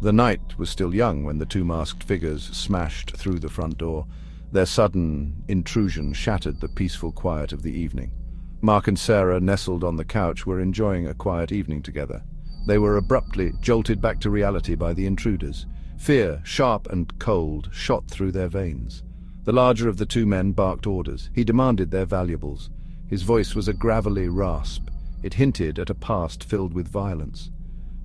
The night was still young when the two masked figures smashed through the front door. Their sudden intrusion shattered the peaceful quiet of the evening. Mark and Sarah, nestled on the couch, were enjoying a quiet evening together. They were abruptly jolted back to reality by the intruders. Fear, sharp and cold, shot through their veins. The larger of the two men barked orders. He demanded their valuables. His voice was a gravelly rasp. It hinted at a past filled with violence.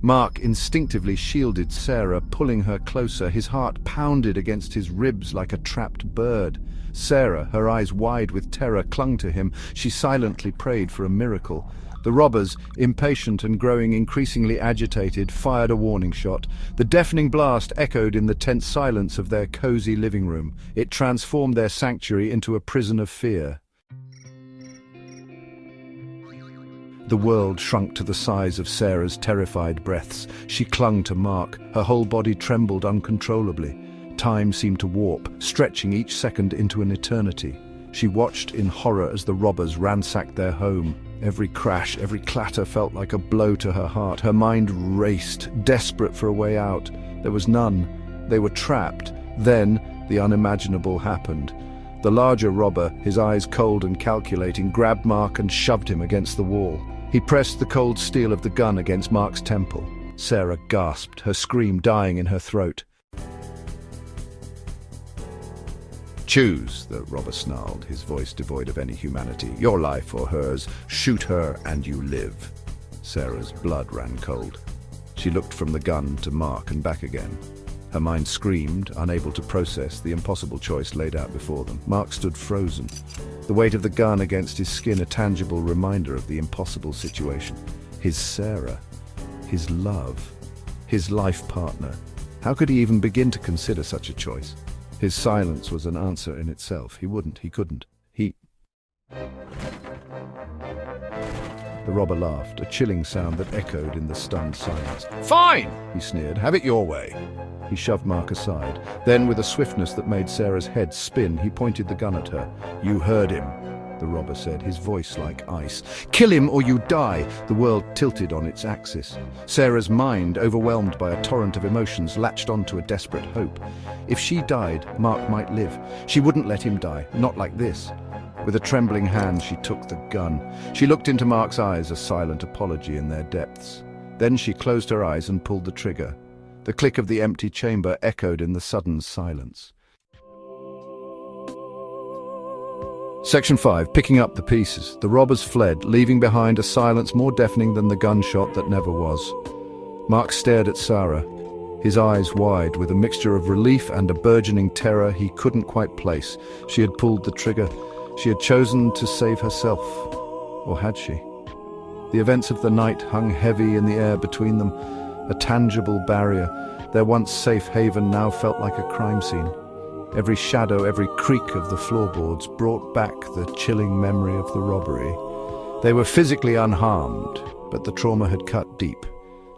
Mark instinctively shielded Sarah, pulling her closer. His heart pounded against his ribs like a trapped bird. Sarah, her eyes wide with terror, clung to him. She silently prayed for a miracle. The robbers, impatient and growing increasingly agitated, fired a warning shot. The deafening blast echoed in the tense silence of their cozy living room. It transformed their sanctuary into a prison of fear. The world shrunk to the size of Sarah's terrified breaths. She clung to Mark. Her whole body trembled uncontrollably. Time seemed to warp, stretching each second into an eternity. She watched in horror as the robbers ransacked their home. Every crash, every clatter felt like a blow to her heart. Her mind raced, desperate for a way out. There was none. They were trapped. Then the unimaginable happened. The larger robber, his eyes cold and calculating, grabbed Mark and shoved him against the wall. He pressed the cold steel of the gun against Mark's temple. Sarah gasped, her scream dying in her throat. "Choose," the robber snarled, his voice devoid of any humanity. "Your life or hers. Shoot her and you live." Sarah's blood ran cold. She looked from the gun to Mark and back again. Her mind screamed, unable to process the impossible choice laid out before them. Mark stood frozen, the weight of the gun against his skin a tangible reminder of the impossible situation. His Sarah, his love, his life partner. How could he even begin to consider such a choice? His silence was an answer in itself. He couldn't. The robber laughed, a chilling sound that echoed in the stunned silence. "Fine!" he sneered. "Have it your way." He shoved Mark aside. Then, with a swiftness that made Sarah's head spin, he pointed the gun at her. "You heard him," the robber said, his voice like ice. "Kill him or you die." The world tilted on its axis. Sarah's mind, overwhelmed by a torrent of emotions, latched onto a desperate hope. If she died, Mark might live. She wouldn't let him die, not like this. With a trembling hand, she took the gun. She looked into Mark's eyes, a silent apology in their depths. Then she closed her eyes and pulled the trigger. The click of the empty chamber echoed in the sudden silence. Section 5. Picking up the pieces. The robbers fled, leaving behind a silence more deafening than the gunshot that never was. Mark stared at Sarah, his eyes wide with a mixture of relief and a burgeoning terror he couldn't quite place. She had pulled the trigger. She had chosen to save herself. Or had she? The events of the night hung heavy in the air between them, a tangible barrier. Their once safe haven now felt like a crime scene. Every shadow, every creak of the floorboards brought back the chilling memory of the robbery. They were physically unharmed, but the trauma had cut deep,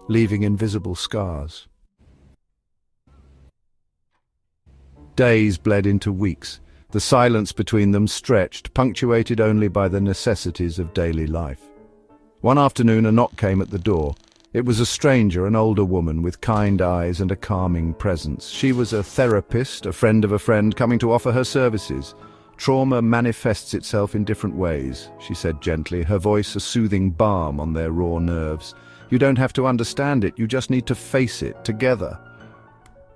leaving invisible scars. Days bled into weeks. The silence between them stretched, punctuated only by the necessities of daily life. One afternoon a knock came at the door. It was a stranger, an older woman with kind eyes and a calming presence. She was a therapist, a friend of a friend, coming to offer her services. "Trauma manifests itself in different ways," she said gently, her voice a soothing balm on their raw nerves. "You don't have to understand it, you just need to face it together."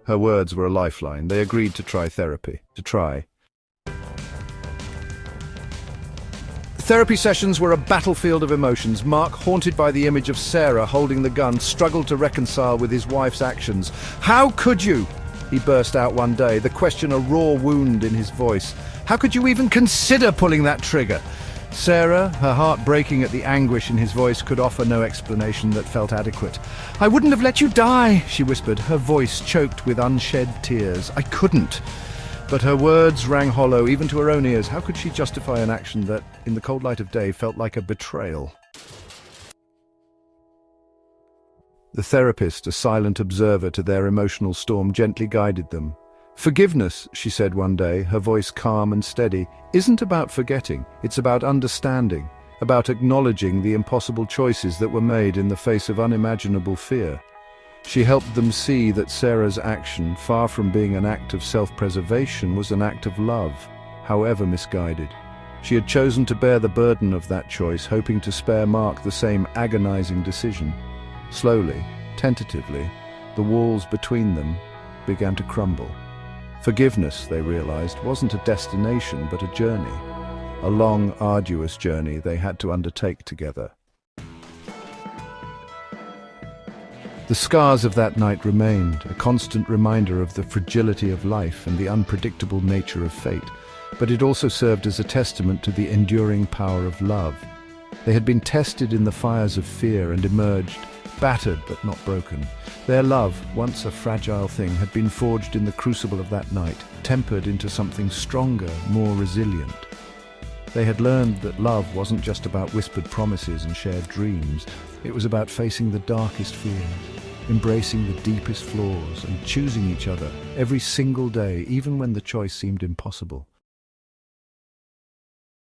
Her words were a lifeline. They agreed to try therapy. Therapy sessions were a battlefield of emotions. Mark, haunted by the image of Sarah holding the gun, struggled to reconcile with his wife's actions. "How could you?" he burst out one day, the question a raw wound in his voice. "How could you even consider pulling that trigger?" Sarah, her heart breaking at the anguish in his voice, could offer no explanation that felt adequate. "I wouldn't have let you die," she whispered, her voice choked with unshed tears. "I couldn't." But her words rang hollow even to her own ears. How could she justify an action that, in the cold light of day, felt like a betrayal? The therapist, a silent observer to their emotional storm, gently guided them. "Forgiveness," she said one day, her voice calm and steady, "isn't about forgetting. It's about understanding, about acknowledging the impossible choices that were made in the face of unimaginable fear." She helped them see that Sarah's action, far from being an act of self-preservation, was an act of love, however misguided. She had chosen to bear the burden of that choice, hoping to spare Mark the same agonizing decision. Slowly, tentatively, the walls between them began to crumble. Forgiveness, they realized, wasn't a destination but a journey. A long, arduous journey they had to undertake together. The scars of that night remained, a constant reminder of the fragility of life and the unpredictable nature of fate, but it also served as a testament to the enduring power of love. They had been tested in the fires of fear and emerged, battered but not broken. Their love, once a fragile thing, had been forged in the crucible of that night, tempered into something stronger, more resilient. They had learned that love wasn't just about whispered promises and shared dreams. It was about facing the darkest fears, embracing the deepest flaws, and choosing each other every single day, even when the choice seemed impossible.